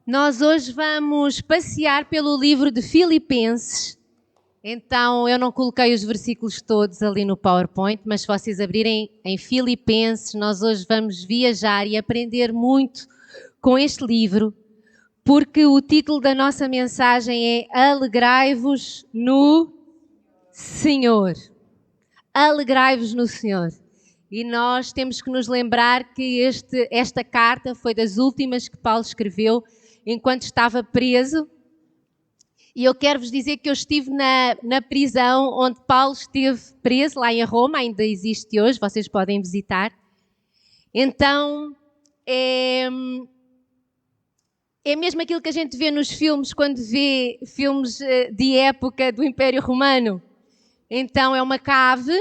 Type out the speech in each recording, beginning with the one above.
Nós hoje vamos passear pelo livro de Filipenses. Então, eu não coloquei os versículos todos ali no PowerPoint, mas se vocês abrirem em Filipenses, nós hoje vamos viajar e aprender muito com este livro, porque o título da nossa mensagem é Alegrai-vos no Senhor. Alegrai-vos no Senhor. E nós temos que nos lembrar que esta carta foi das últimas que Paulo escreveu enquanto estava preso. E eu quero vos dizer que eu estive na prisão onde Paulo esteve preso, lá em Roma, ainda existe hoje, vocês podem visitar. Então, é mesmo aquilo que a gente vê nos filmes, quando vê filmes de época do Império Romano. Então, é uma cave,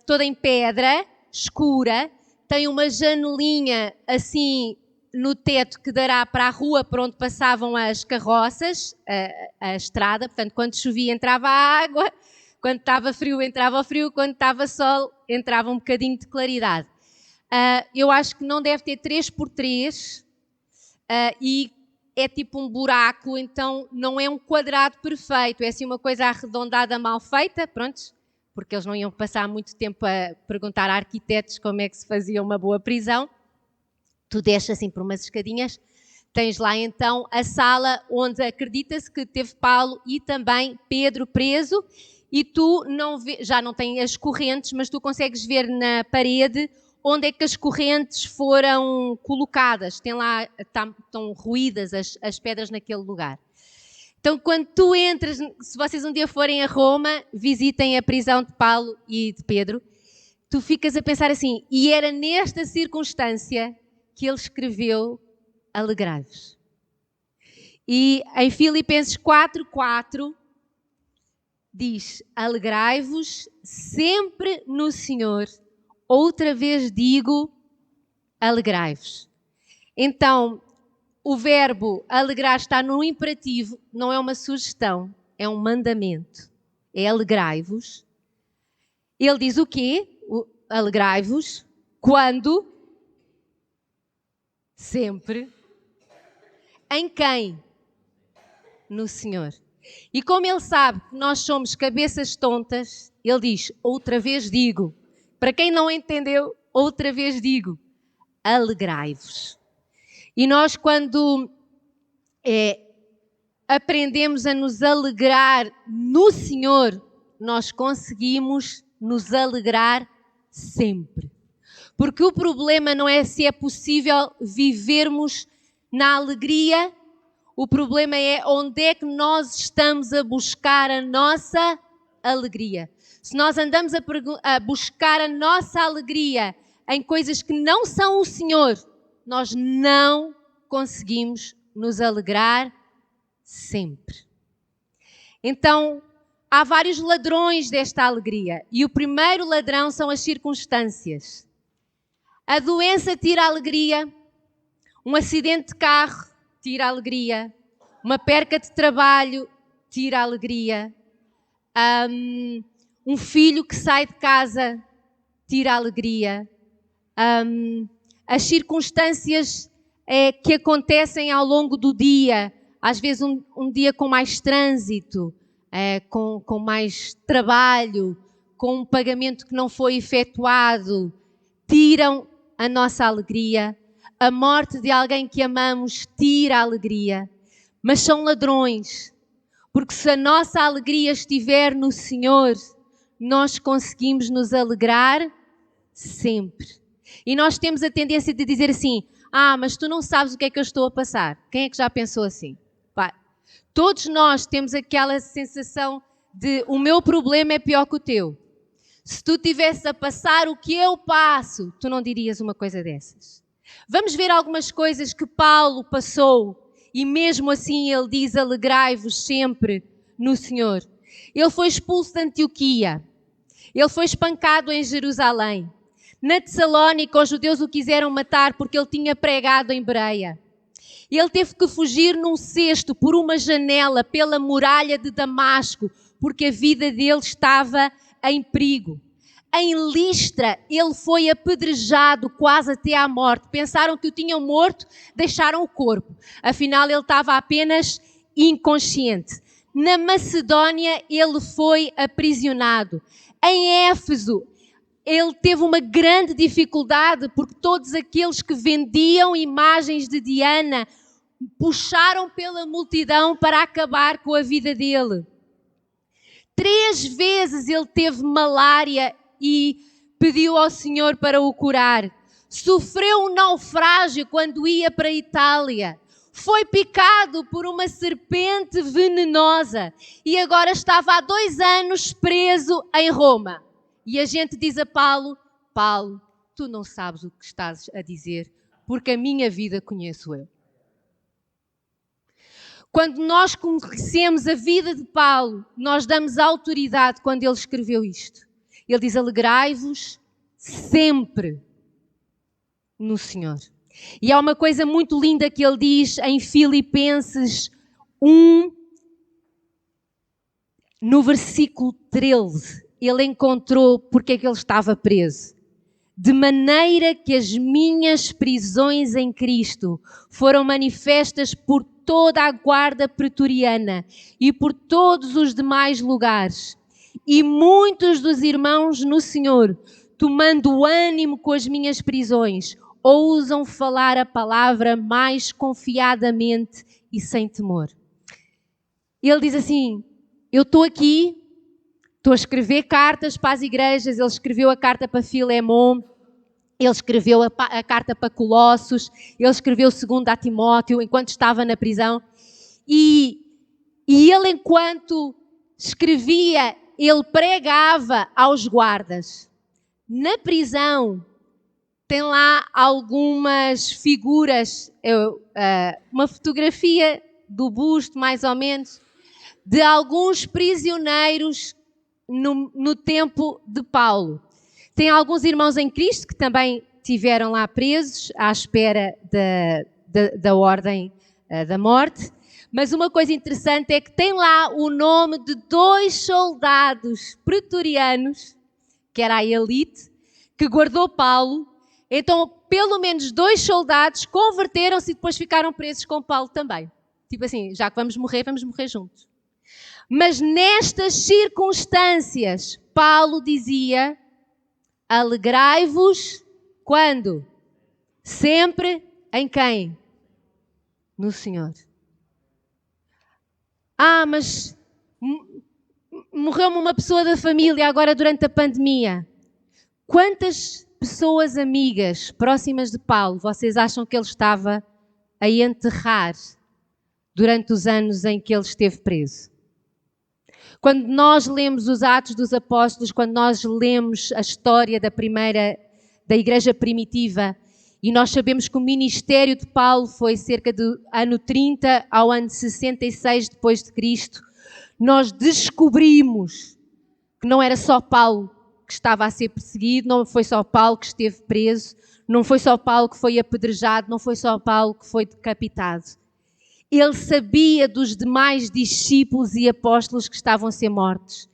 toda em pedra, escura, tem uma janelinha assim no teto que dará para a rua por onde passavam as carroças, a estrada. Portanto, quando chovia entrava a água, quando estava frio entrava o frio, quando estava sol entrava um bocadinho de claridade. Eu acho que não deve ter 3x3 e é tipo um buraco, então não é um quadrado perfeito, é assim uma coisa arredondada mal feita, pronto, porque eles não iam passar muito tempo a perguntar a arquitetos como é que se fazia uma boa prisão. Tu desces assim por umas escadinhas, tens lá então a sala onde acredita-se que teve Paulo e também Pedro preso, e tu já não tens as correntes, mas tu consegues ver na parede onde é que as correntes foram colocadas. Tem lá, estão ruídas as pedras naquele lugar. Então, quando tu entras, se vocês um dia forem a Roma, visitem a prisão de Paulo e de Pedro, tu ficas a pensar assim, e era nesta circunstância que ele escreveu alegrai-vos. E em Filipenses 4:4 diz, alegrai-vos sempre no Senhor. Outra vez digo, alegrai-vos. Então, o verbo alegrar está no imperativo, não é uma sugestão, é um mandamento. É alegrai-vos. Ele diz o quê? Alegrai-vos quando? Sempre. Em quem? No Senhor. E como ele sabe que nós somos cabeças tontas, ele diz, outra vez digo. Para quem não entendeu, outra vez digo, alegrai-vos. E nós quando aprendemos a nos alegrar no Senhor, nós conseguimos nos alegrar sempre. Porque o problema não é se é possível vivermos na alegria, o problema é onde é que nós estamos a buscar a nossa alegria. Se nós andamos a buscar a nossa alegria em coisas que não são o Senhor, nós não conseguimos nos alegrar sempre. Então, há vários ladrões desta alegria. E o primeiro ladrão são as circunstâncias. A doença tira a alegria, um acidente de carro tira a alegria, uma perca de trabalho tira a alegria, um filho que sai de casa tira a alegria, as circunstâncias que acontecem ao longo do dia, às vezes um dia com mais trânsito, com mais trabalho, com um pagamento que não foi efetuado, tiram a nossa alegria. A morte de alguém que amamos tira a alegria. Mas são ladrões, porque se a nossa alegria estiver no Senhor, nós conseguimos nos alegrar sempre. E nós temos a tendência de dizer assim, mas tu não sabes o que é que eu estou a passar. Quem é que já pensou assim? Todos nós temos aquela sensação de o meu problema é pior que o teu. Se tu estivesse a passar o que eu passo, tu não dirias uma coisa dessas. Vamos ver algumas coisas que Paulo passou e mesmo assim ele diz alegrai-vos sempre no Senhor. Ele foi expulso de Antioquia. Ele foi espancado em Jerusalém. Na Tessalónica os judeus o quiseram matar porque ele tinha pregado em Bereia. Ele teve que fugir num cesto por uma janela pela muralha de Damasco porque a vida dele estava em perigo. Em Listra, ele foi apedrejado quase até à morte. Pensaram que o tinham morto, deixaram o corpo. Afinal, ele estava apenas inconsciente. Na Macedónia, ele foi aprisionado. Em Éfeso, ele teve uma grande dificuldade porque todos aqueles que vendiam imagens de Diana puxaram pela multidão para acabar com a vida dele. 3 vezes ele teve malária e pediu ao Senhor para o curar. Sofreu um naufrágio quando ia para a Itália. Foi picado por uma serpente venenosa e agora estava há 2 anos preso em Roma. E a gente diz a Paulo: Paulo, tu não sabes o que estás a dizer, porque a minha vida conheço eu. Quando nós conhecemos a vida de Paulo, nós damos autoridade quando ele escreveu isto. Ele diz: alegrai-vos sempre no Senhor. E há uma coisa muito linda que ele diz em Filipenses 1, no versículo 13. Ele encontrou porque é que ele estava preso. De maneira que as minhas prisões em Cristo foram manifestas por toda a guarda pretoriana e por todos os demais lugares. E muitos dos irmãos no Senhor, tomando ânimo com as minhas prisões, ousam falar a palavra mais confiadamente e sem temor. Ele diz assim: eu estou aqui, estou a escrever cartas para as igrejas. Ele escreveu a carta para Filemon, ele escreveu a carta para Colossos, ele escreveu 2 a Timóteo enquanto estava na prisão. E ele, enquanto escrevia, ele pregava aos guardas. Na prisão tem lá algumas figuras, uma fotografia do busto, mais ou menos, de alguns prisioneiros no tempo de Paulo. Tem alguns irmãos em Cristo que também estiveram lá presos à espera da ordem da morte. Mas uma coisa interessante é que tem lá o nome de 2 soldados pretorianos, que era a elite, que guardou Paulo. Então, pelo menos 2 soldados converteram-se e depois ficaram presos com Paulo também. Tipo assim, já que vamos morrer juntos. Mas nestas circunstâncias, Paulo dizia: alegrai-vos quando? Sempre em quem? No Senhor. Mas morreu-me uma pessoa da família agora durante a pandemia. Quantas pessoas amigas próximas de Paulo vocês acham que ele estava a enterrar durante os anos em que ele esteve preso? Quando nós lemos os Atos dos Apóstolos, quando nós lemos a história da igreja primitiva, e nós sabemos que o ministério de Paulo foi cerca do ano 30 ao ano 66 depois de Cristo, nós descobrimos que não era só Paulo que estava a ser perseguido, não foi só Paulo que esteve preso, não foi só Paulo que foi apedrejado, não foi só Paulo que foi decapitado. Ele sabia dos demais discípulos e apóstolos que estavam a ser mortos.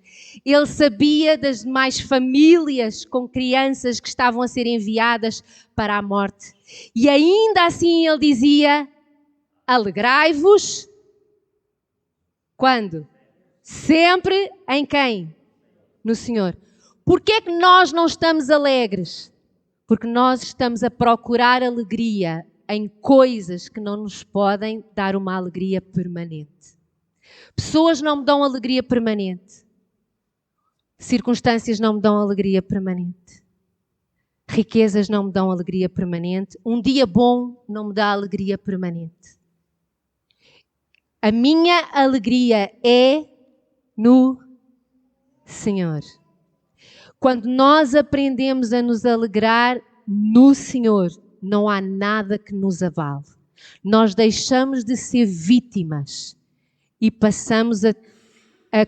Ele sabia das demais famílias com crianças que estavam a ser enviadas para a morte. E ainda assim ele dizia: alegrai-vos. Quando? Sempre em quem? No Senhor. Porquê é que nós não estamos alegres? Porque nós estamos a procurar alegria em coisas que não nos podem dar uma alegria permanente. Pessoas não me dão alegria permanente. Circunstâncias não me dão alegria permanente. Riquezas não me dão alegria permanente. Um dia bom não me dá alegria permanente. A minha alegria é no Senhor. Quando nós aprendemos a nos alegrar no Senhor, não há nada que nos avale. Nós deixamos de ser vítimas e passamos a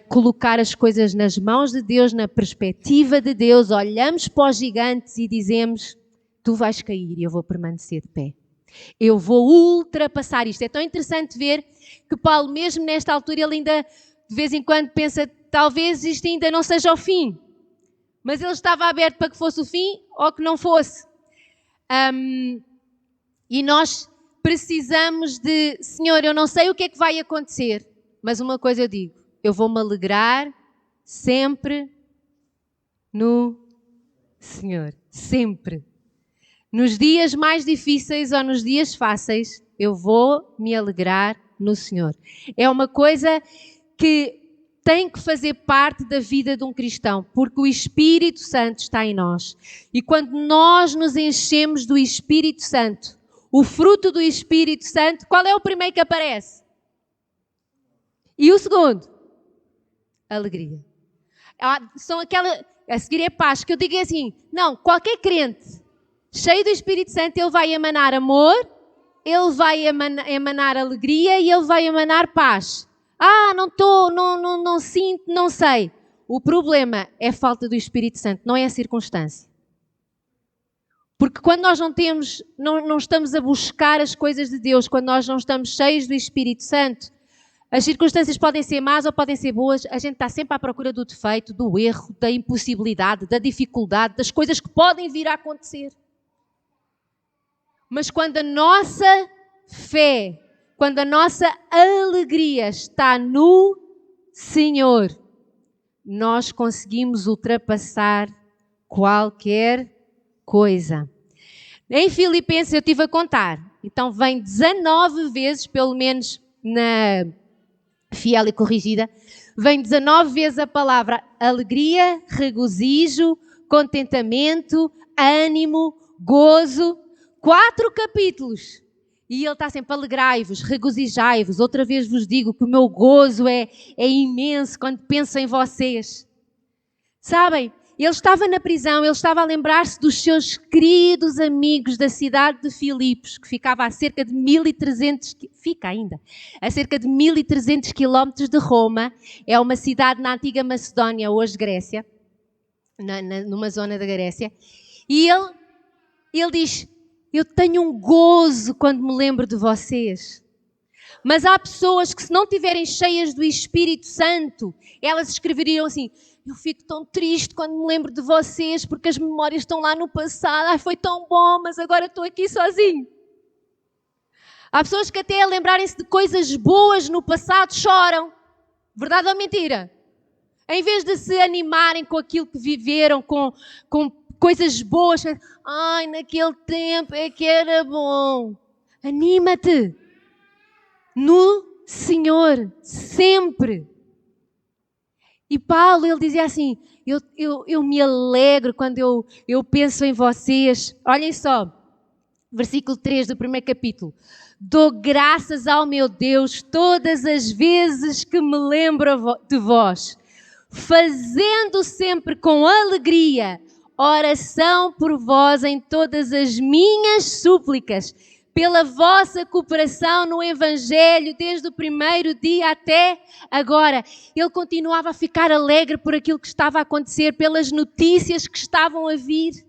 colocar as coisas nas mãos de Deus, na perspectiva de Deus. Olhamos para os gigantes e dizemos: tu vais cair e eu vou permanecer de pé. Eu vou ultrapassar isto. É tão interessante ver que Paulo, mesmo nesta altura, ele ainda de vez em quando pensa: talvez isto ainda não seja o fim. mas ele estava aberto para que fosse o fim ou que não fosse. E nós precisamos de, Senhor, eu não sei o que é que vai acontecer, mas uma coisa eu digo, eu vou-me alegrar sempre no Senhor, sempre. Nos dias mais difíceis ou nos dias fáceis, eu vou me alegrar no Senhor. É uma coisa que tem que fazer parte da vida de um cristão, porque o Espírito Santo está em nós. E quando nós nos enchemos do Espírito Santo, o fruto do Espírito Santo, qual é o primeiro que aparece? E o segundo? Alegria. São aquela, a seguir é paz, que eu digo assim, não, qualquer crente cheio do Espírito Santo, ele vai emanar amor, ele vai emanar alegria e ele vai emanar paz. Não estou, não sinto, não sei. O problema é a falta do Espírito Santo, não é a circunstância. Porque quando nós não estamos a buscar as coisas de Deus, quando nós não estamos cheios do Espírito Santo, as circunstâncias podem ser más ou podem ser boas, a gente está sempre à procura do defeito, do erro, da impossibilidade, da dificuldade, das coisas que podem vir a acontecer. Mas quando a nossa fé, quando a nossa alegria está no Senhor, nós conseguimos ultrapassar qualquer coisa. Em Filipenses eu estive a contar, então vem 19 vezes, pelo menos na Fiel e Corrigida, vem 19 vezes a palavra alegria, regozijo, contentamento, ânimo, gozo. 4 capítulos. E ele está sempre, alegrai-vos, regozijai-vos. Outra vez vos digo que o meu gozo é imenso quando penso em vocês. Sabem, ele estava na prisão, ele estava a lembrar-se dos seus queridos amigos da cidade de Filipos, que ficava a cerca de 1.300, fica ainda, a cerca de 1.300 quilómetros de Roma. É uma cidade na antiga Macedónia, hoje Grécia, numa zona da Grécia. E ele diz, eu tenho um gozo quando me lembro de vocês. Mas há pessoas que, se não estiverem cheias do Espírito Santo, elas escreveriam assim, eu fico tão triste quando me lembro de vocês, porque as memórias estão lá no passado. Foi tão bom, mas agora estou aqui sozinho. Há pessoas que até a lembrarem-se de coisas boas no passado choram. Verdade ou mentira? Em vez de se animarem com aquilo que viveram, com coisas boas, naquele tempo é que era bom. Anima-te no Senhor, sempre. E Paulo, ele dizia assim, eu me alegro quando eu penso em vocês. Olhem só, versículo 3 do primeiro capítulo. Dou graças ao meu Deus todas as vezes que me lembro de vós, fazendo sempre com alegria oração por vós em todas as minhas súplicas, pela vossa cooperação no Evangelho, desde o primeiro dia até agora. Ele continuava a ficar alegre por aquilo que estava a acontecer, pelas notícias que estavam a vir.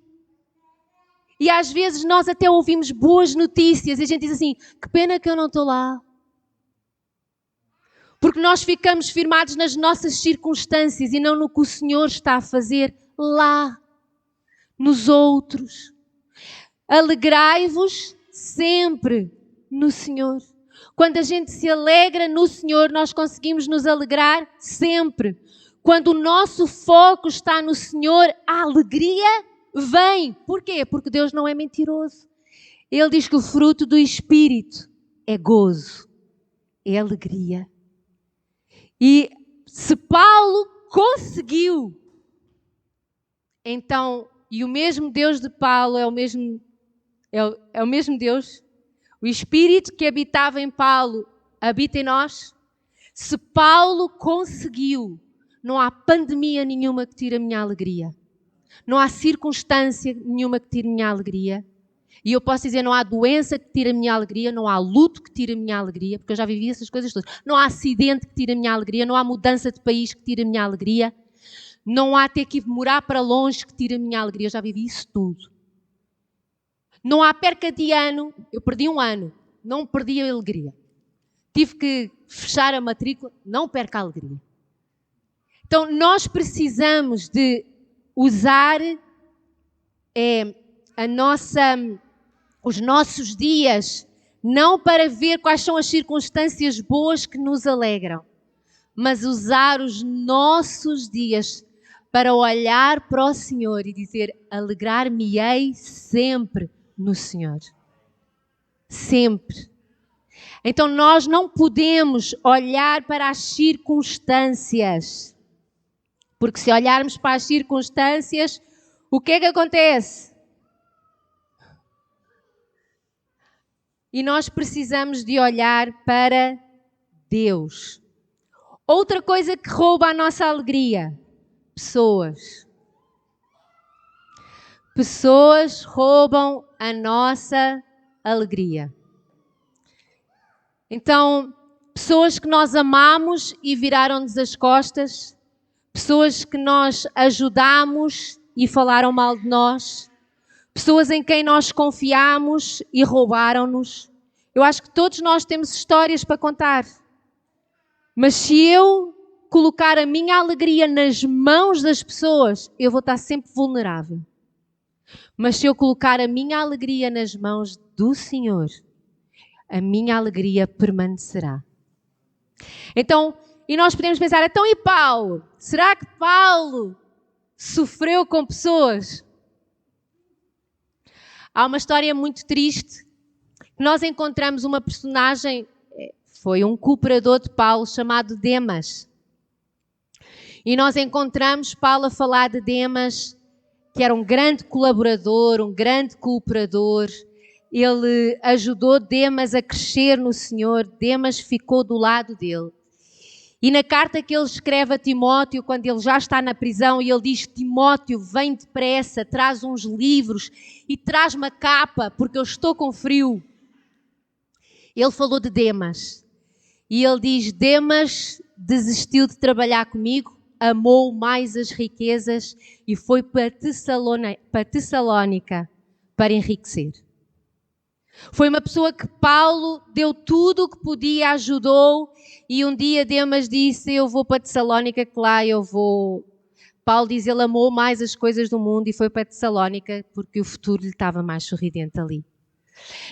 E às vezes nós até ouvimos boas notícias e a gente diz assim, que pena que eu não estou lá. Porque nós ficamos firmados nas nossas circunstâncias e não no que o Senhor está a fazer lá. Nos outros. Alegrai-vos sempre no Senhor. Quando a gente se alegra no Senhor, nós conseguimos nos alegrar sempre. Quando o nosso foco está no Senhor, a alegria vem. Por quê? Porque Deus não é mentiroso. Ele diz que o fruto do Espírito é gozo, é alegria. E se Paulo conseguiu, então, e o mesmo Deus de Paulo é o mesmo Deus, o Espírito que habitava em Paulo habita em nós. Se Paulo conseguiu, não há pandemia nenhuma que tire a minha alegria. Não há circunstância nenhuma que tire a minha alegria. E eu posso dizer, não há doença que tire a minha alegria, não há luto que tire a minha alegria, porque eu já vivi essas coisas todas. Não há acidente que tire a minha alegria, não há mudança de país que tire a minha alegria. Não há ter que ir morar para longe que tire a minha alegria. Eu já vivi isso tudo. Não há perca de ano. Eu perdi um ano. Não perdi a alegria. Tive que fechar a matrícula. Não perca a alegria. Então, nós precisamos de usar os nossos dias não para ver quais são as circunstâncias boas que nos alegram, mas usar os nossos dias para olhar para o Senhor e dizer: alegrar-me-ei sempre no Senhor. Sempre. Então nós não podemos olhar para as circunstâncias, porque se olharmos para as circunstâncias, o que é que acontece? E nós precisamos de olhar para Deus. Outra coisa que rouba a nossa alegria: pessoas. Pessoas roubam a nossa alegria. Então, pessoas que nós amamos e viraram-nos as costas, pessoas que nós ajudamos e falaram mal de nós, pessoas em quem nós confiamos e roubaram-nos. Eu acho que todos nós temos histórias para contar. Mas se eu colocar a minha alegria nas mãos das pessoas, eu vou estar sempre vulnerável. Mas se eu colocar a minha alegria nas mãos do Senhor, a minha alegria permanecerá. Então, e nós podemos pensar: então e Paulo? Será que Paulo sofreu com pessoas? Há uma história muito triste. Nós encontramos uma personagem, foi um cooperador de Paulo chamado Demas. E nós encontramos Paulo a falar de Demas, que era um grande colaborador, um grande cooperador. Ele ajudou Demas a crescer no Senhor. Demas ficou do lado dele. E na carta que ele escreve a Timóteo, quando ele já está na prisão, e ele diz: Timóteo, vem depressa, traz uns livros e traz uma capa, porque eu estou com frio. Ele falou de Demas. E ele diz: Demas desistiu de trabalhar comigo, amou mais as riquezas e foi para Tessalónica para enriquecer. Foi uma pessoa que Paulo deu tudo o que podia, ajudou, e um dia Demas disse: eu vou para Tessalónica, que lá eu vou. Paulo diz: ele amou mais as coisas do mundo e foi para Tessalónica porque o futuro lhe estava mais sorridente ali.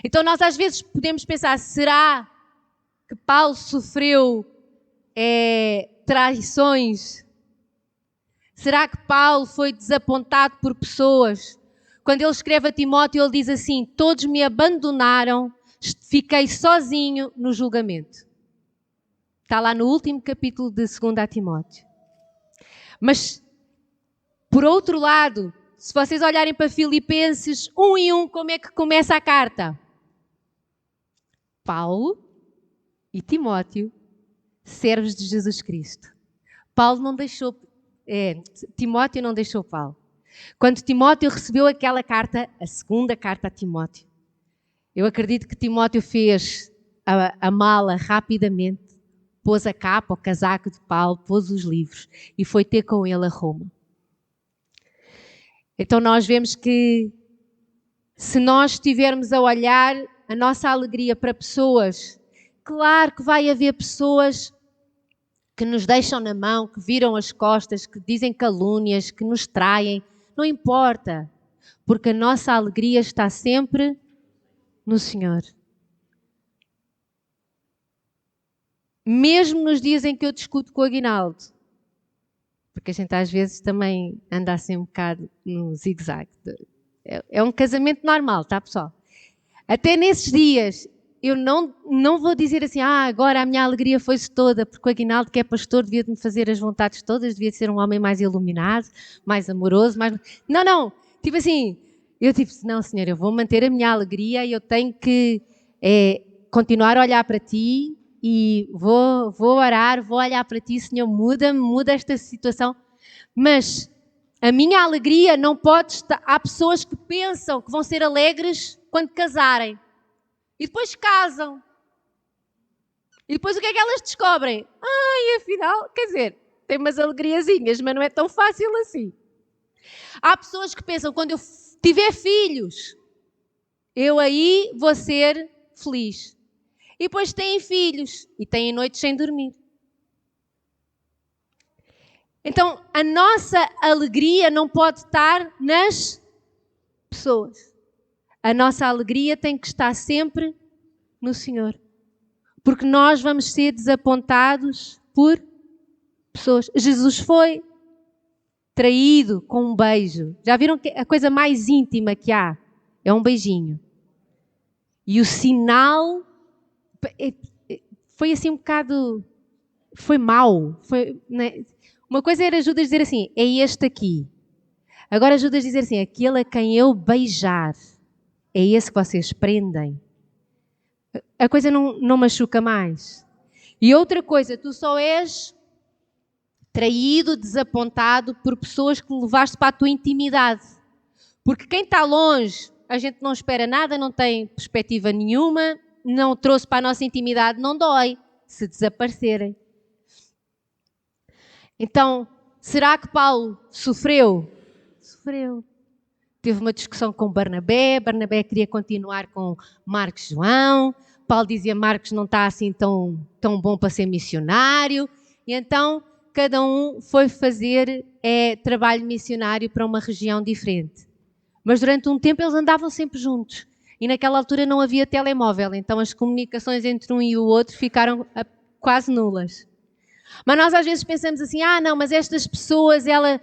Então nós às vezes podemos pensar: será que Paulo sofreu traições? Será que Paulo foi desapontado por pessoas? Quando ele escreve a Timóteo, ele diz assim: todos me abandonaram, fiquei sozinho no julgamento. Está lá no último capítulo de 2 Timóteo. Mas, por outro lado, se vocês olharem para Filipenses 1:1, como é que começa a carta? Paulo e Timóteo, servos de Jesus Cristo. Timóteo não deixou Paulo. Quando Timóteo recebeu aquela carta, a segunda carta a Timóteo, eu acredito que Timóteo fez a mala rapidamente, pôs a capa, o casaco de Paulo, pôs os livros e foi ter com ele a Roma. Então nós vemos que se nós estivermos a olhar a nossa alegria para pessoas, claro que vai haver pessoas que nos deixam na mão, que viram as costas, que dizem calúnias, que nos traem. Não importa, porque a nossa alegria está sempre no Senhor. Mesmo nos dias em que eu discuto com o Aguinaldo, porque a gente às vezes também anda assim um bocado no zigue-zague. É um casamento normal, tá, pessoal? Até nesses dias, eu não vou dizer assim: agora a minha alegria foi-se toda, porque o Aguinaldo, que é pastor, devia de me fazer as vontades todas, devia de ser um homem mais iluminado, mais amoroso, mais... Não. Tipo assim, eu tipo: não, Senhor, eu vou manter a minha alegria e eu tenho que continuar a olhar para Ti e vou orar, vou olhar para Ti, Senhor, muda esta situação. Mas a minha alegria não pode estar... Há pessoas que pensam que vão ser alegres quando casarem. E depois casam. E depois o que é que elas descobrem? Afinal, quer dizer, tem umas alegriazinhas, mas não é tão fácil assim. Há pessoas que pensam: quando eu tiver filhos, eu aí vou ser feliz. E depois têm filhos e têm noites sem dormir. Então, a nossa alegria não pode estar nas pessoas. A nossa alegria tem que estar sempre no Senhor. Porque nós vamos ser desapontados por pessoas. Jesus foi traído com um beijo. Já viram que a coisa mais íntima que há é um beijinho. E o sinal foi assim um bocado... Foi mau. Né? Uma coisa era Judas dizer assim, é este aqui. Agora Judas dizer assim, aquele a quem eu beijar, é esse que vocês prendem. A coisa não machuca mais. E outra coisa, tu só és traído, desapontado por pessoas que levaste para a tua intimidade. Porque quem está longe, a gente não espera nada, não tem perspectiva nenhuma, não trouxe para a nossa intimidade, não dói se desaparecerem. Então, será que Paulo sofreu? Sofreu. Teve uma discussão com Barnabé queria continuar com Marcos e João, Paulo dizia Marcos não está assim tão bom para ser missionário, e então cada um foi fazer trabalho missionário para uma região diferente. Mas durante um tempo eles andavam sempre juntos, e naquela altura não havia telemóvel, então as comunicações entre um e o outro ficaram quase nulas. Mas nós às vezes pensamos assim, não, mas estas pessoas, ele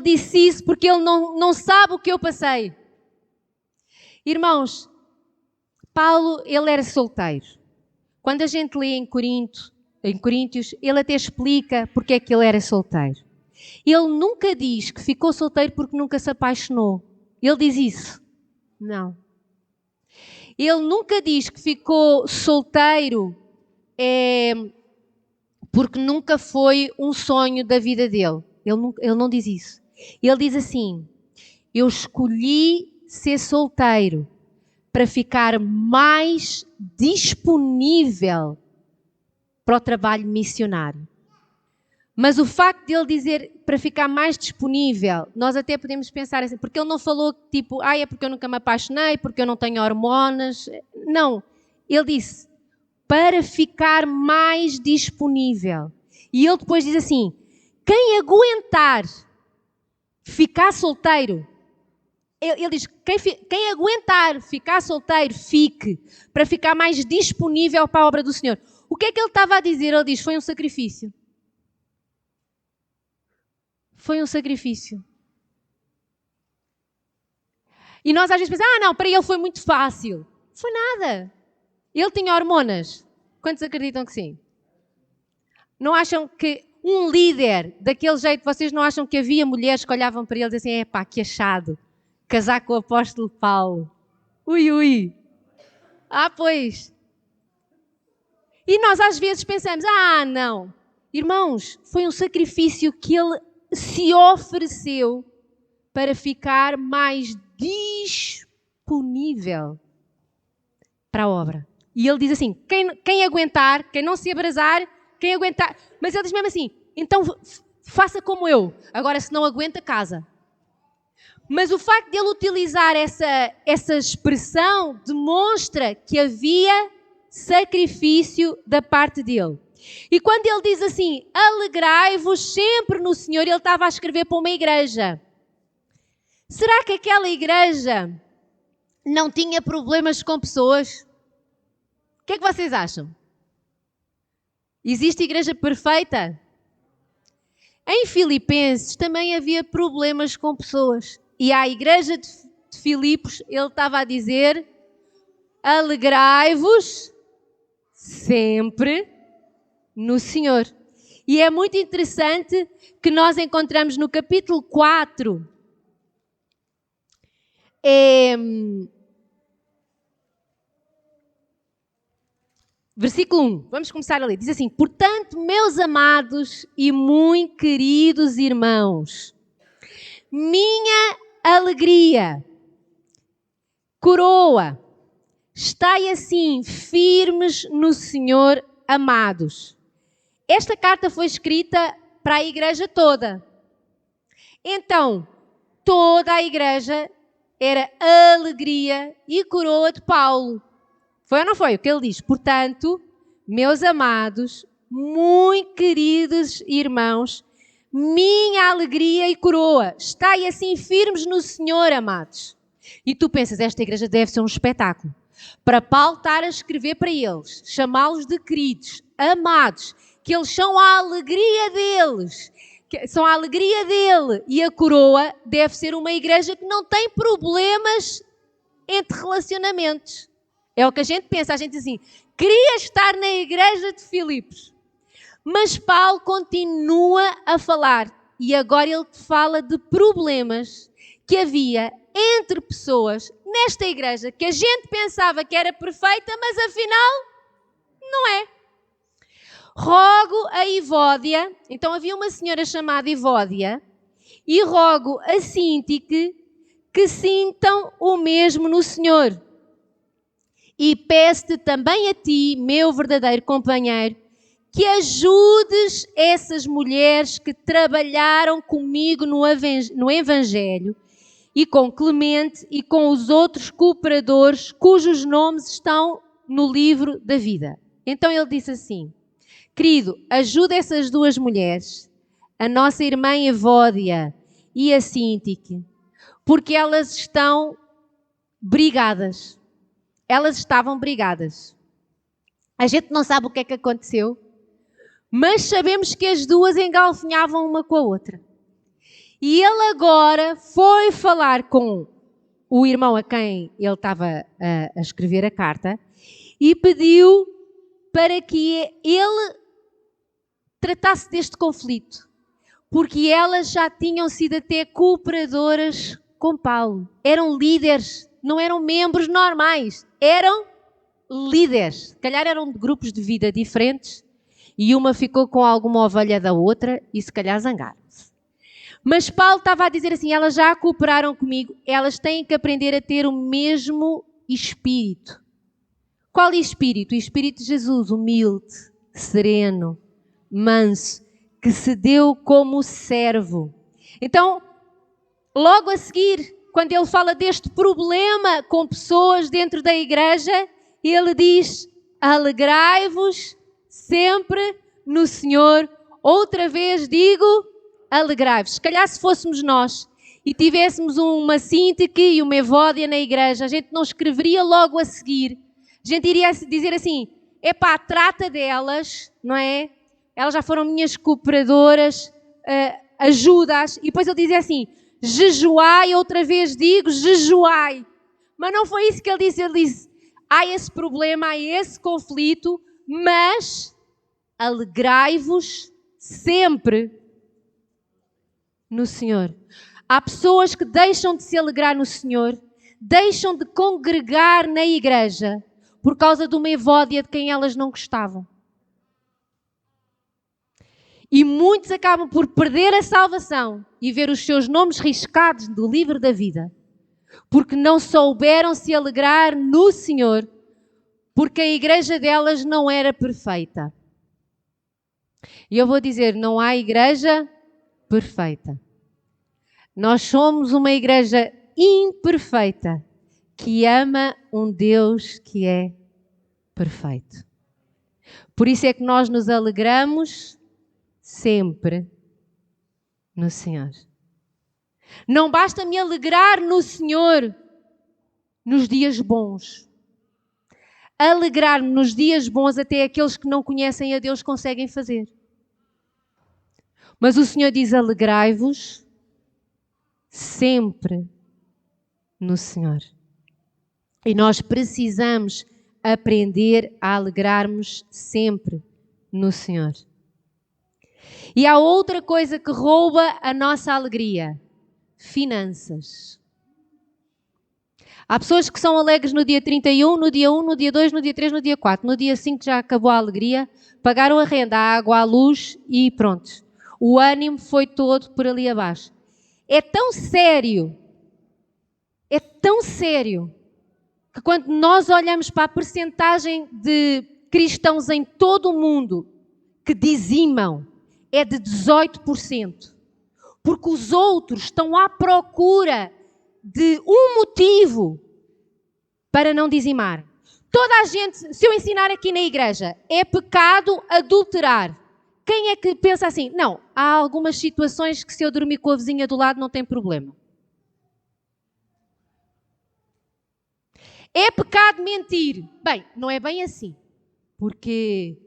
disse isso porque ele não sabe o que eu passei. Irmãos, Paulo, ele era solteiro. Quando a gente lê em Coríntios, ele até explica porque é que ele era solteiro. Ele nunca diz que ficou solteiro porque nunca se apaixonou. Ele diz isso? Não. Ele nunca diz que ficou solteiro porque nunca foi um sonho da vida dele. Ele não diz isso. Ele diz assim, eu escolhi ser solteiro para ficar mais disponível para o trabalho missionário. Mas o facto de ele dizer para ficar mais disponível, nós até podemos pensar assim, porque ele não falou tipo, é porque eu nunca me apaixonei, porque eu não tenho hormonas. Não, ele disse, para ficar mais disponível. E ele depois diz assim, quem aguentar ficar solteiro, ele diz, quem aguentar ficar solteiro, fique, para ficar mais disponível para a obra do Senhor. O que é que ele estava a dizer? Ele diz, foi um sacrifício. Foi um sacrifício. E nós às vezes pensamos, não, para ele foi muito fácil. Foi nada. Ele tinha hormonas. Quantos acreditam que sim? Não acham que um líder daquele jeito, vocês não acham que havia mulheres que olhavam para ele e diziam assim, que achado, casar com o apóstolo Paulo. Ui. Pois. E nós às vezes pensamos, não. Irmãos, foi um sacrifício que ele se ofereceu para ficar mais disponível para a obra. E ele diz assim, quem aguentar, quem não se abrasar, quem aguentar... Mas ele diz mesmo assim, então faça como eu. Agora, se não aguenta, casa. Mas o facto de ele utilizar essa expressão demonstra que havia sacrifício da parte dele. E quando ele diz assim, alegrai-vos sempre no Senhor, ele estava a escrever para uma igreja. Será que aquela igreja não tinha problemas com pessoas? O que é que vocês acham? Existe igreja perfeita? Em Filipenses também havia problemas com pessoas. E à igreja de Filipos, ele estava a dizer, alegrai-vos sempre no Senhor. E é muito interessante que nós encontramos no capítulo 4, versículo 1, vamos começar a ler. Diz assim, portanto, meus amados e muito queridos irmãos, minha alegria, coroa, estai assim firmes no Senhor, amados. Esta carta foi escrita para a igreja toda. Então, toda a igreja era alegria e coroa de Paulo. Foi ou não foi? O que ele diz? Portanto, meus amados, muito queridos irmãos, minha alegria e coroa. Estai assim firmes no Senhor, amados. E tu pensas, esta igreja deve ser um espetáculo. Para Paulo estar a escrever para eles, chamá-los de queridos, amados, que eles são a alegria deles, são a alegria dele. E a coroa deve ser uma igreja que não tem problemas entre relacionamentos. É o que a gente pensa, a gente diz assim, queria estar na igreja de Filipos. Mas Paulo continua a falar, e agora ele fala de problemas que havia entre pessoas nesta igreja, que a gente pensava que era perfeita, mas afinal não é. Rogo a Evódia, então havia uma senhora chamada Evódia, e rogo a Síntique que sintam o mesmo no Senhor. E peço-te também a ti, meu verdadeiro companheiro, que ajudes essas mulheres que trabalharam comigo no Evangelho e com Clemente e com os outros cooperadores cujos nomes estão no livro da vida. Então ele disse assim, querido, ajuda essas duas mulheres, a nossa irmã Evódia e a Síntique, porque elas estão brigadas. Elas estavam brigadas. A gente não sabe o que é que aconteceu, mas sabemos que as duas engalfinhavam uma com a outra. E ele agora foi falar com o irmão a quem ele estava a escrever a carta e pediu para que ele tratasse deste conflito, porque elas já tinham sido até cooperadoras com Paulo. Eram líderes, não eram membros normais, eram líderes. Se calhar eram de grupos de vida diferentes e uma ficou com alguma ovelha da outra e se calhar zangaram-se. Mas Paulo estava a dizer assim, elas já cooperaram comigo, elas têm que aprender a ter o mesmo espírito. Qual espírito? O espírito de Jesus, humilde, sereno, manso, que se deu como servo. Então, logo a seguir, quando ele fala deste problema com pessoas dentro da igreja, ele diz, alegrai-vos sempre no Senhor. Outra vez digo, alegrai-vos. Se calhar se fôssemos nós e tivéssemos uma Síntique e uma Evódia na igreja, a gente não escreveria logo a seguir. A gente iria dizer assim, epá, trata delas, não é? Elas já foram minhas cooperadoras, ajuda-as. E depois ele dizia assim, jejuai, outra vez digo, jejuai. Mas não foi isso que ele disse, há esse problema, há esse conflito, mas alegrai-vos sempre no Senhor. Há pessoas que deixam de se alegrar no Senhor, deixam de congregar na igreja por causa de uma Evódia de quem elas não gostavam. E muitos acabam por perder a salvação e ver os seus nomes riscados do livro da vida, porque não souberam se alegrar no Senhor, porque a igreja delas não era perfeita. E eu vou dizer, não há igreja perfeita. Nós somos uma igreja imperfeita, que ama um Deus que é perfeito. Por isso é que nós nos alegramos sempre no Senhor. Não basta me alegrar no Senhor nos dias bons. Alegrar-me nos dias bons até aqueles que não conhecem a Deus conseguem fazer. Mas o Senhor diz, alegrai-vos sempre no Senhor. E nós precisamos aprender a alegrarmos sempre no Senhor. E há outra coisa que rouba a nossa alegria: finanças. Há pessoas que são alegres no dia 31, no dia 1, no dia 2, no dia 3, no dia 4. No dia 5 já acabou a alegria, pagaram a renda, a água, a luz e pronto. O ânimo foi todo por ali abaixo. É tão sério, que quando nós olhamos para a percentagem de cristãos em todo o mundo que dizimam, é de 18%. Porque os outros estão à procura de um motivo para não dizimar. Toda a gente, se eu ensinar aqui na igreja, é pecado adulterar. Quem é que pensa assim? Não, há algumas situações que se eu dormir com a vizinha do lado não tem problema. É pecado mentir. Bem, não é bem assim. Porque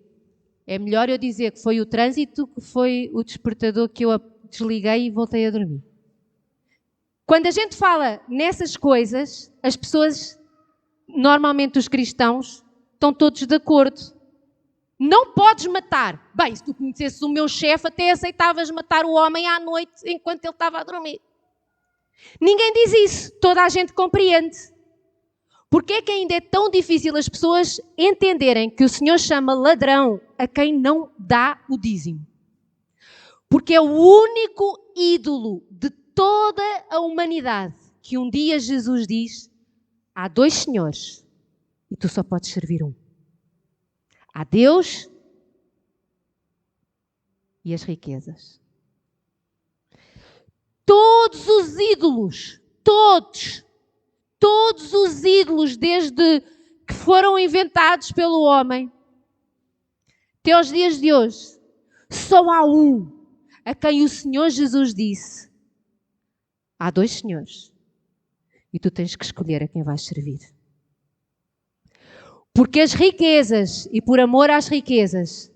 é melhor eu dizer que foi o trânsito, que foi o despertador que eu desliguei e voltei a dormir. Quando a gente fala nessas coisas, as pessoas, normalmente os cristãos, estão todos de acordo. Não podes matar. Bem, se tu conhecesses o meu chefe, até aceitavas matar o homem à noite enquanto ele estava a dormir. Ninguém diz isso. Toda a gente compreende. Porquê é que ainda é tão difícil as pessoas entenderem que o Senhor chama ladrão a quem não dá o dízimo? Porque é o único ídolo de toda a humanidade que um dia Jesus diz: há 2 senhores e tu só podes servir um. Há Deus e as riquezas. Todos os ídolos, todos os ídolos, desde que foram inventados pelo homem, até aos dias de hoje, só há um a quem o Senhor Jesus disse: há 2 senhores e tu tens que escolher a quem vais servir. Porque as riquezas, e por amor às riquezas,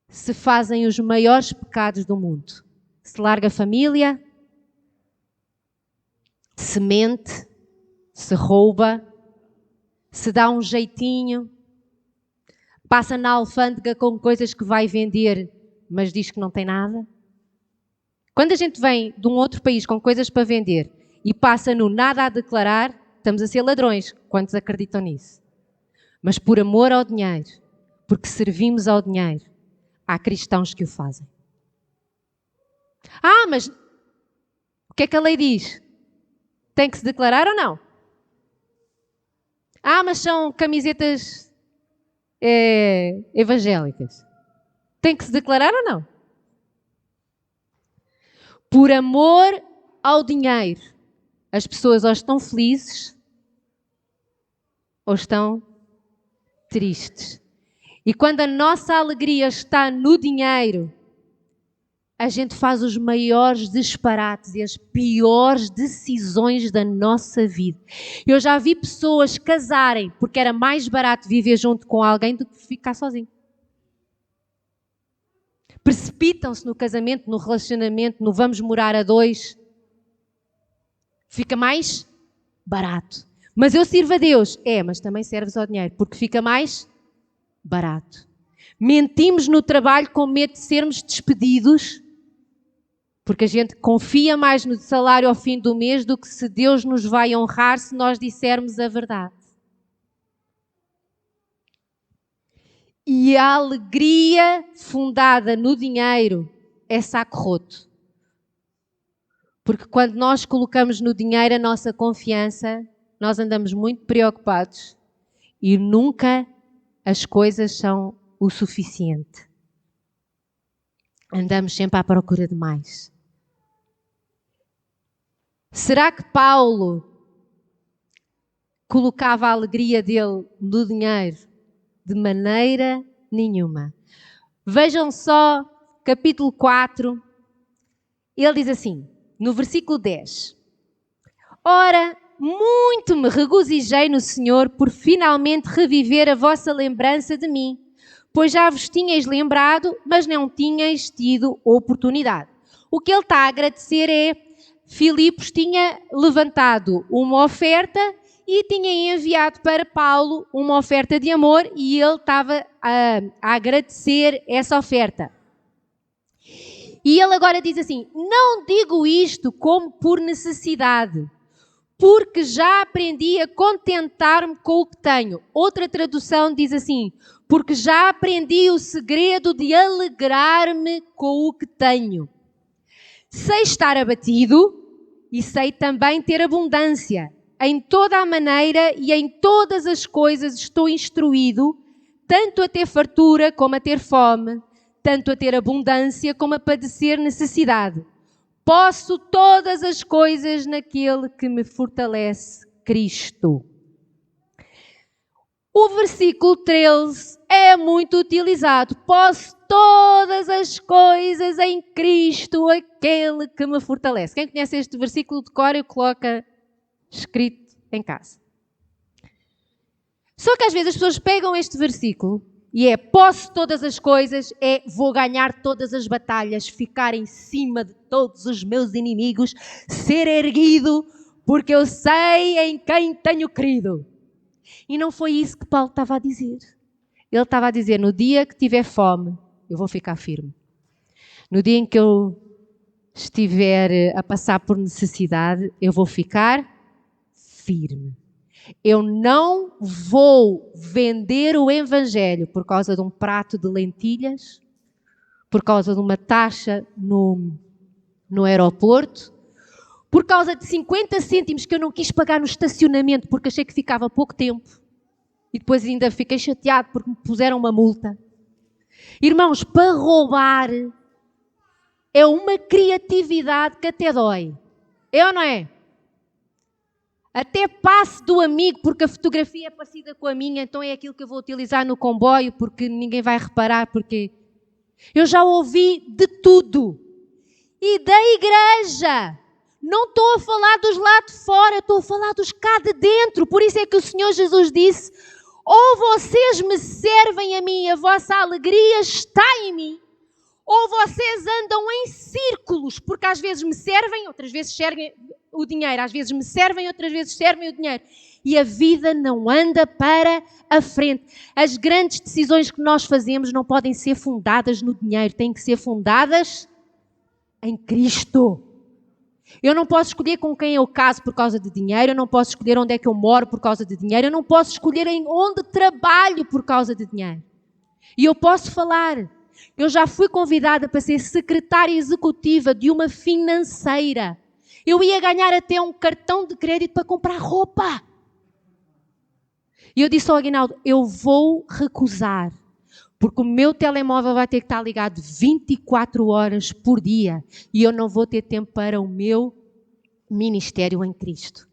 se fazem os maiores pecados do mundo. Se larga a família, se mente, se rouba, se dá um jeitinho, passa na alfândega com coisas que vai vender, mas diz que não tem nada. Quando a gente vem de um outro país com coisas para vender e passa no nada a declarar, estamos a ser ladrões. Quantos acreditam nisso? Mas por amor ao dinheiro, porque servimos ao dinheiro, há cristãos que o fazem. Mas o que é que a lei diz? Tem que se declarar ou não? Mas são camisetas evangélicas. Tem que se declarar ou não? Por amor ao dinheiro, as pessoas ou estão felizes ou estão tristes. E quando a nossa alegria está no dinheiro, a gente faz os maiores disparates e as piores decisões da nossa vida. Eu já vi pessoas casarem porque era mais barato viver junto com alguém do que ficar sozinho. Precipitam-se no casamento, no relacionamento, no vamos morar a 2. Fica mais barato. Mas eu sirvo a Deus. Mas também serves ao dinheiro, porque fica mais barato. Mentimos no trabalho com medo de sermos despedidos, porque a gente confia mais no salário ao fim do mês do que se Deus nos vai honrar se nós dissermos a verdade. E a alegria fundada no dinheiro é saco roto. Porque quando nós colocamos no dinheiro a nossa confiança, nós andamos muito preocupados e nunca as coisas são o suficiente. Andamos sempre à procura de mais. Será que Paulo colocava a alegria dele no dinheiro? De maneira nenhuma. Vejam só, capítulo 4, ele diz assim, no versículo 10. Ora, muito me regozijei no Senhor por finalmente reviver a vossa lembrança de mim, pois já vos tinhais lembrado, mas não tinhais tido oportunidade. O que ele está a agradecer é, Filipos tinha levantado uma oferta e tinha enviado para Paulo uma oferta de amor e ele estava a agradecer essa oferta. E ele agora diz assim, não digo isto como por necessidade, porque já aprendi a contentar-me com o que tenho. Outra tradução diz assim, porque já aprendi o segredo de alegrar-me com o que tenho. Sei estar abatido e sei também ter abundância. Em toda a maneira e em todas as coisas estou instruído, tanto a ter fartura como a ter fome, tanto a ter abundância como a padecer necessidade. Posso todas as coisas naquele que me fortalece, Cristo. O versículo 13 é muito utilizado. Posso todas as coisas em Cristo, aquele que me fortalece. Quem conhece este versículo decora e coloca escrito em casa. Só que às vezes as pessoas pegam este versículo e é posso todas as coisas, é vou ganhar todas as batalhas, ficar em cima de todos os meus inimigos, ser erguido, porque eu sei em quem tenho crido. E não foi isso que Paulo estava a dizer. Ele estava a dizer, no dia que tiver fome, eu vou ficar firme. No dia em que eu estiver a passar por necessidade, eu vou ficar firme. Eu não vou vender o Evangelho por causa de um prato de lentilhas, por causa de uma taxa no aeroporto, por causa de 50 cêntimos que eu não quis pagar no estacionamento porque achei que ficava pouco tempo e depois ainda fiquei chateado porque me puseram uma multa. Irmãos, para roubar é uma criatividade que até dói. É ou não é? Até passe do amigo, porque a fotografia é parecida com a minha, então é aquilo que eu vou utilizar no comboio, porque ninguém vai reparar, porque eu já ouvi de tudo. E da igreja. Não estou a falar dos lá de fora, estou a falar dos cá de dentro. Por isso é que o Senhor Jesus disse, ou vocês me servem a mim, a vossa alegria está em mim, ou vocês andam em círculos, porque às vezes me servem, outras vezes servem o dinheiro, às vezes me servem, outras vezes servem o dinheiro. E a vida não anda para a frente. As grandes decisões que nós fazemos não podem ser fundadas no dinheiro, têm que ser fundadas em Cristo. Eu não posso escolher com quem eu caso por causa de dinheiro, eu não posso escolher onde é que eu moro por causa de dinheiro, eu não posso escolher em onde trabalho por causa de dinheiro. E eu posso falar, eu já fui convidada para ser secretária executiva de uma financeira. Eu ia ganhar até um cartão de crédito para comprar roupa. E eu disse ao Aguinaldo, eu vou recusar, porque o meu telemóvel vai ter que estar ligado 24 horas por dia e eu não vou ter tempo para o meu ministério em Cristo.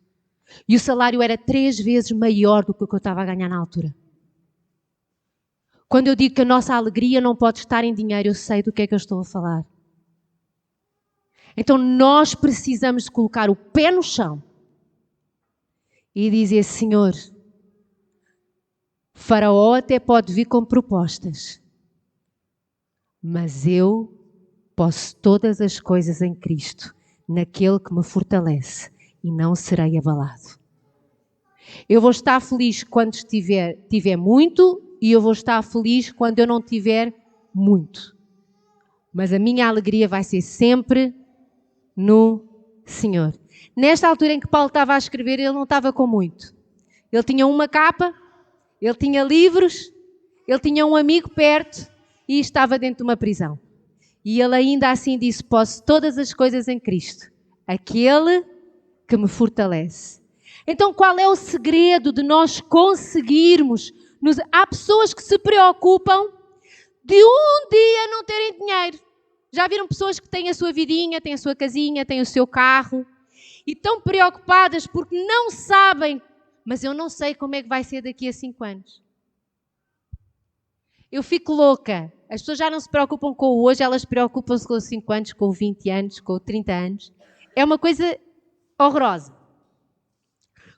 E o salário era 3 vezes maior do que o que eu estava a ganhar na altura. Quando eu digo que a nossa alegria não pode estar em dinheiro, eu sei do que é que eu estou a falar. Então nós precisamos de colocar o pé no chão e dizer, Senhor, Faraó até pode vir com propostas, mas eu posso todas as coisas em Cristo, naquele que me fortalece, e não serei abalado. Eu vou estar feliz quando tiver muito, e eu vou estar feliz quando eu não tiver muito. Mas a minha alegria vai ser sempre no Senhor. Nesta altura em que Paulo estava a escrever, ele não estava com muito. Ele tinha uma capa, ele tinha livros, ele tinha um amigo perto e estava dentro de uma prisão. E ele ainda assim disse, posso todas as coisas em Cristo, aquele que me fortalece. Então qual é o segredo de nós conseguirmos? Há pessoas que se preocupam de um dia não terem dinheiro. Já viram pessoas que têm a sua vidinha, têm a sua casinha, têm o seu carro e estão preocupadas porque não sabem, mas eu não sei como é que vai ser daqui a 5 anos. Eu fico louca. As pessoas já não se preocupam com o hoje, elas preocupam-se com os 5 anos, com 20 anos, com 30 anos. É uma coisa horrorosa.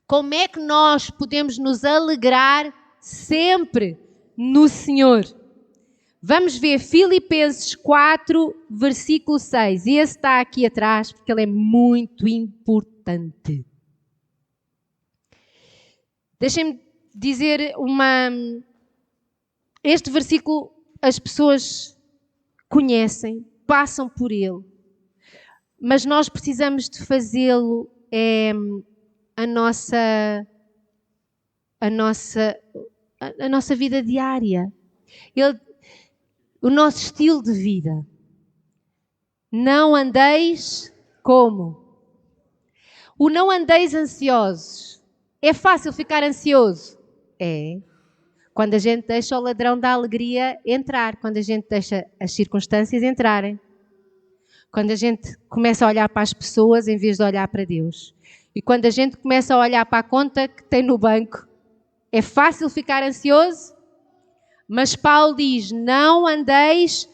Como é que nós podemos nos alegrar sempre no Senhor? Vamos ver Filipenses 4, versículo 6. E esse está aqui atrás, porque ele é muito importante. Deixem-me dizer este versículo as pessoas conhecem, passam por ele, mas nós precisamos de fazê-lo a nossa vida diária. O nosso estilo de vida. Não andeis como? O não andeis ansiosos. É fácil ficar ansioso? É. Quando a gente deixa o ladrão da alegria entrar. Quando a gente deixa as circunstâncias entrarem. Quando a gente começa a olhar para as pessoas em vez de olhar para Deus. E quando a gente começa a olhar para a conta que tem no banco É fácil ficar ansioso, mas Paulo diz, não andeis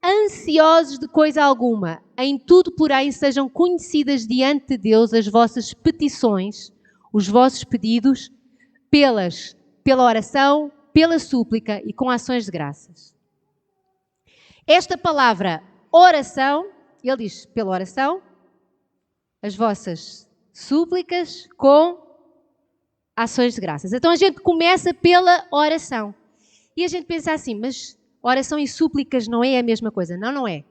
ansiosos de coisa alguma. Em tudo, porém, sejam conhecidas diante de Deus as vossas petições, os vossos pedidos, pela oração, pela súplica e com ações de graças. Esta palavra oração, ele diz pela oração, as vossas súplicas com ações de graças. Então a gente começa pela oração. E a gente pensa assim, mas oração e súplicas não é a mesma coisa. Não, não é.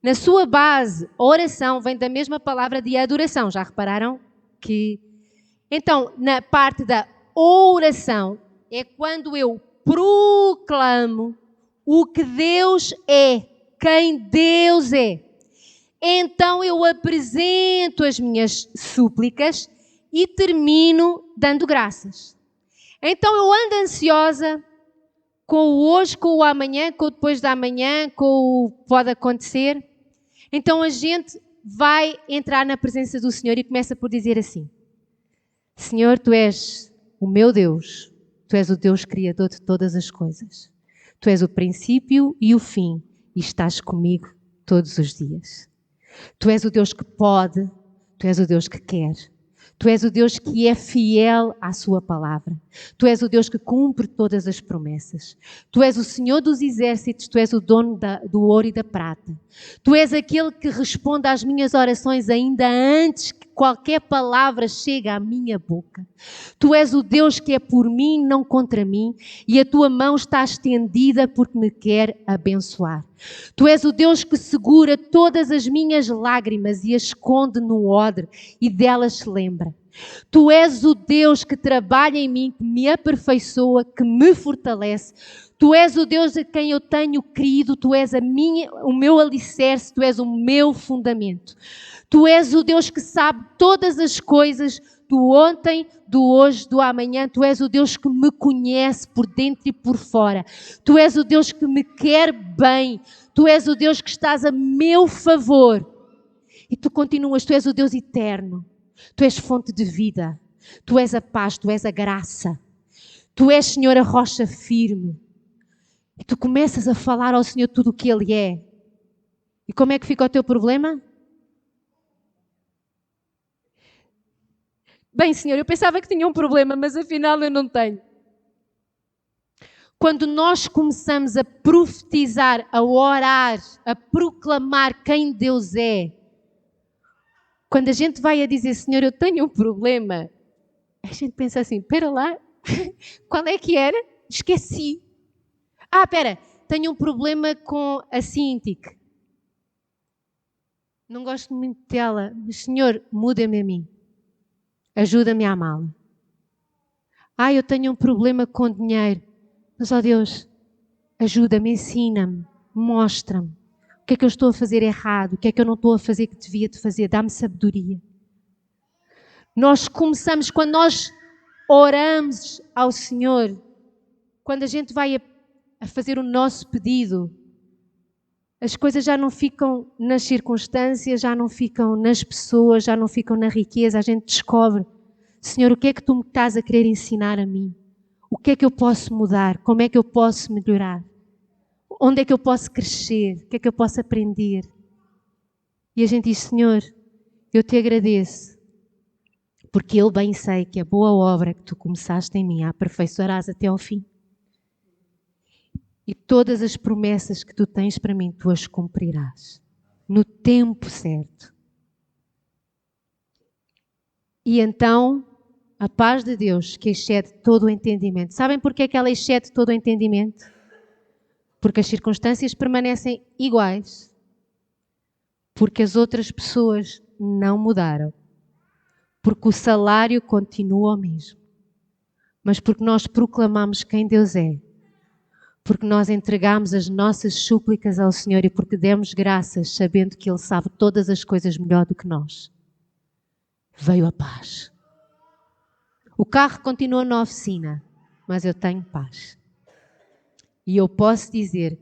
Na sua base, oração vem da mesma palavra de adoração. Já repararam que... Então, na parte da oração, é quando eu proclamo o que Deus é, quem Deus é. Então eu apresento as minhas súplicas e termino dando graças. Então eu ando ansiosa com o hoje, com o amanhã, com o depois da manhã, com o que pode acontecer. Então a gente vai entrar na presença do Senhor e começa por dizer assim: Senhor, Tu és o meu Deus, Tu és o Deus Criador de todas as coisas. Tu és o princípio e o fim e estás comigo todos os dias. Tu és o Deus que pode, Tu és o Deus que quer. Tu és o Deus que é fiel à sua palavra. Tu és o Deus que cumpre todas as promessas. Tu és o Senhor dos exércitos, Tu és o dono do ouro e da prata. Tu és aquele que responde às minhas orações ainda antes que qualquer palavra chegue à minha boca. Tu és o Deus que é por mim, não contra mim, e a Tua mão está estendida porque me quer abençoar. Tu és o Deus que segura todas as minhas lágrimas e as esconde no odre e delas se lembra. Tu és o Deus que trabalha em mim, que me aperfeiçoa, que me fortalece. Tu és o Deus a quem eu tenho crido, Tu és o meu alicerce, Tu és o meu fundamento. Tu és o Deus que sabe todas as coisas do ontem, do hoje, do amanhã. Tu és o Deus que me conhece por dentro e por fora. Tu és o Deus que me quer bem. Tu és o Deus que estás a meu favor. E Tu continuas, Tu és o Deus eterno. Tu és fonte de vida. Tu és a paz, Tu és a graça. Tu és, Senhor, a rocha firme. E Tu começas a falar ao Senhor tudo o que Ele é. E como é que fica o teu problema? Bem, Senhor, eu pensava que tinha um problema, mas afinal eu não tenho. Quando nós começamos a profetizar, a orar, a proclamar quem Deus é, quando a gente vai a dizer, Senhor, eu tenho um problema, a gente pensa assim, espera lá, qual é que era? Esqueci. Espera, tenho um problema com a Cintiq. Não gosto muito dela, mas Senhor, muda-me a mim. Ajuda-me a amá-la. Eu tenho um problema com dinheiro. Mas, ó Deus, ajuda-me, ensina-me, mostra-me. O que é que eu estou a fazer errado? O que é que eu não estou a fazer que devia de fazer? Dá-me sabedoria. Nós começamos, quando nós oramos ao Senhor, quando a gente vai a fazer o nosso pedido, as coisas já não ficam nas circunstâncias, já não ficam nas pessoas, já não ficam na riqueza. A gente descobre, Senhor, o que é que Tu me estás a querer ensinar a mim? O que é que eu posso mudar? Como é que eu posso melhorar? Onde é que eu posso crescer? O que é que eu posso aprender? E a gente diz, Senhor, eu Te agradeço, porque eu bem sei que a boa obra que Tu começaste em mim a aperfeiçoarás até ao fim. E todas as promessas que Tu tens para mim, Tu as cumprirás no tempo certo. E então, a paz de Deus, que excede todo o entendimento. Sabem porquê que ela excede todo o entendimento? Porque as circunstâncias permanecem iguais. Porque as outras pessoas não mudaram. Porque o salário continua o mesmo. Mas porque nós proclamamos quem Deus é. Porque nós entregamos as nossas súplicas ao Senhor e porque demos graças sabendo que Ele sabe todas as coisas melhor do que nós. Veio a paz. O carro continua na oficina, mas eu tenho paz. E eu posso dizer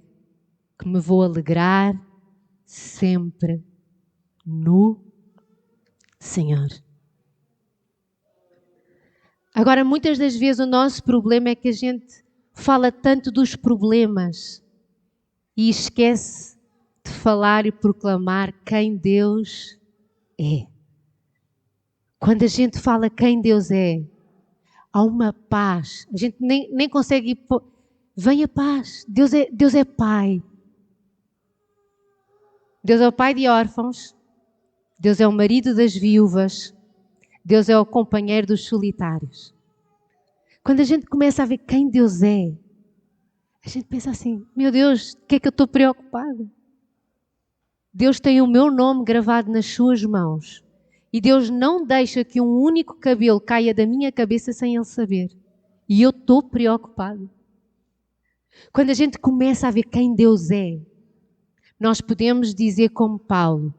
que me vou alegrar sempre no Senhor. Agora, muitas das vezes o nosso problema é que a gente fala tanto dos problemas e esquece de falar e proclamar quem Deus é. Quando a gente fala quem Deus é, há uma paz. A gente nem consegue ir. Vem a paz. Deus é Pai. Deus é o pai de órfãos. Deus é o marido das viúvas. Deus é o companheiro dos solitários. Quando a gente começa a ver quem Deus é, a gente pensa assim, meu Deus, de que é que eu estou preocupada? Deus tem o meu nome gravado nas suas mãos. E Deus não deixa que um único cabelo caia da minha cabeça sem Ele saber. E eu estou preocupada. Quando a gente começa a ver quem Deus é, nós podemos dizer como Paulo,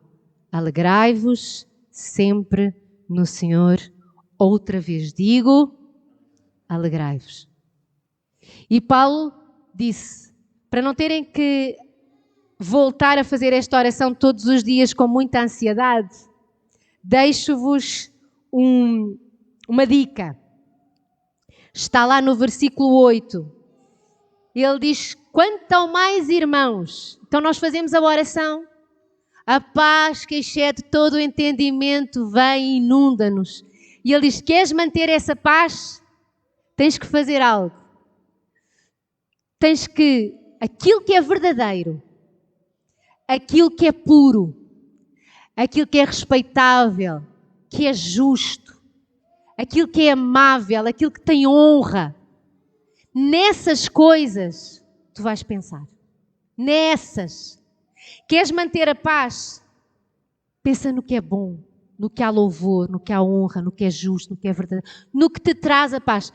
alegrai-vos sempre no Senhor. Outra vez digo, alegrai-vos. E Paulo disse, para não terem que voltar a fazer esta oração todos os dias com muita ansiedade, deixo-vos uma dica. Está lá no versículo 8. Ele diz, quanto ao mais irmãos. Então nós fazemos a oração. A paz que excede todo o entendimento vem e inunda-nos. E ele diz, queres manter essa paz? Tens que fazer algo. Tens que, aquilo que é verdadeiro, aquilo que é puro, aquilo que é respeitável, que é justo, aquilo que é amável, aquilo que tem honra, nessas coisas tu vais pensar. Nessas. Queres manter a paz? Pensa no que é bom, no que há louvor, no que há honra, no que é justo, no que é verdadeiro, no que te traz a paz.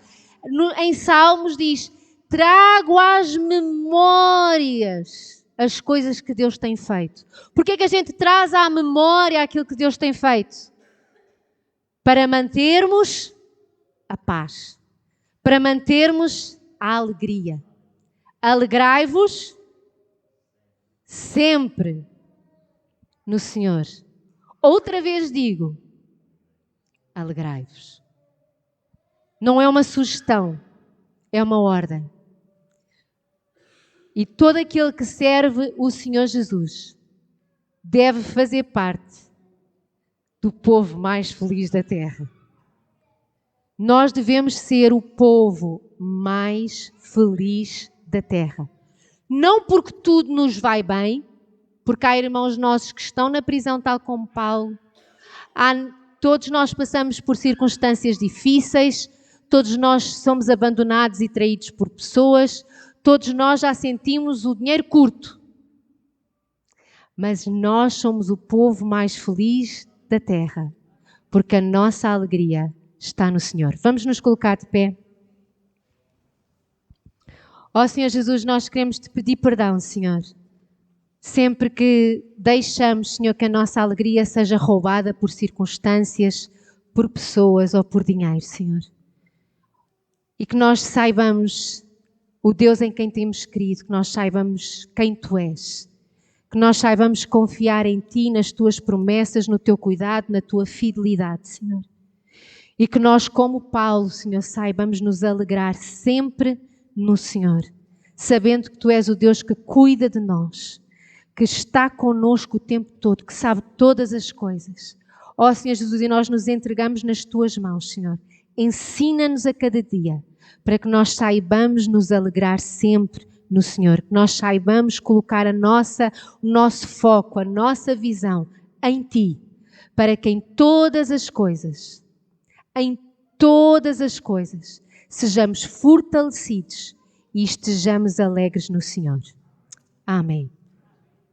Em Salmos diz, trago às memórias as coisas que Deus tem feito. Porquê é que a gente traz à memória aquilo que Deus tem feito? Para mantermos a paz. Para mantermos a alegria. Alegrai-vos sempre no Senhor. Outra vez digo, alegrai-vos. Não é uma sugestão, é uma ordem. E todo aquele que serve o Senhor Jesus deve fazer parte do povo mais feliz da terra. Nós devemos ser o povo mais feliz da terra. Não porque tudo nos vai bem, porque há irmãos nossos que estão na prisão tal como Paulo. Todos nós passamos por circunstâncias difíceis, todos nós somos abandonados e traídos por pessoas, todos nós já sentimos o dinheiro curto. Mas nós somos o povo mais feliz da terra, porque a nossa alegria está no Senhor. Vamos nos colocar de pé. Ó Senhor Jesus, nós queremos te pedir perdão, Senhor. Sempre que deixamos, Senhor, que a nossa alegria seja roubada por circunstâncias, por pessoas ou por dinheiro, Senhor. E que nós saibamos o Deus em quem temos crido, que nós saibamos quem Tu és. Que nós saibamos confiar em Ti, nas Tuas promessas, no Teu cuidado, na Tua fidelidade, Senhor. E que nós, como Paulo, Senhor, saibamos nos alegrar sempre no Senhor, sabendo que Tu és o Deus que cuida de nós, que está connosco o tempo todo, que sabe todas as coisas. Ó Senhor Jesus, e nós nos entregamos nas Tuas mãos, Senhor. Ensina-nos a cada dia, para que nós saibamos nos alegrar sempre no Senhor, que nós saibamos colocar o nosso foco, a nossa visão em Ti, para que em todas as coisas, sejamos fortalecidos e estejamos alegres no Senhor. Amém.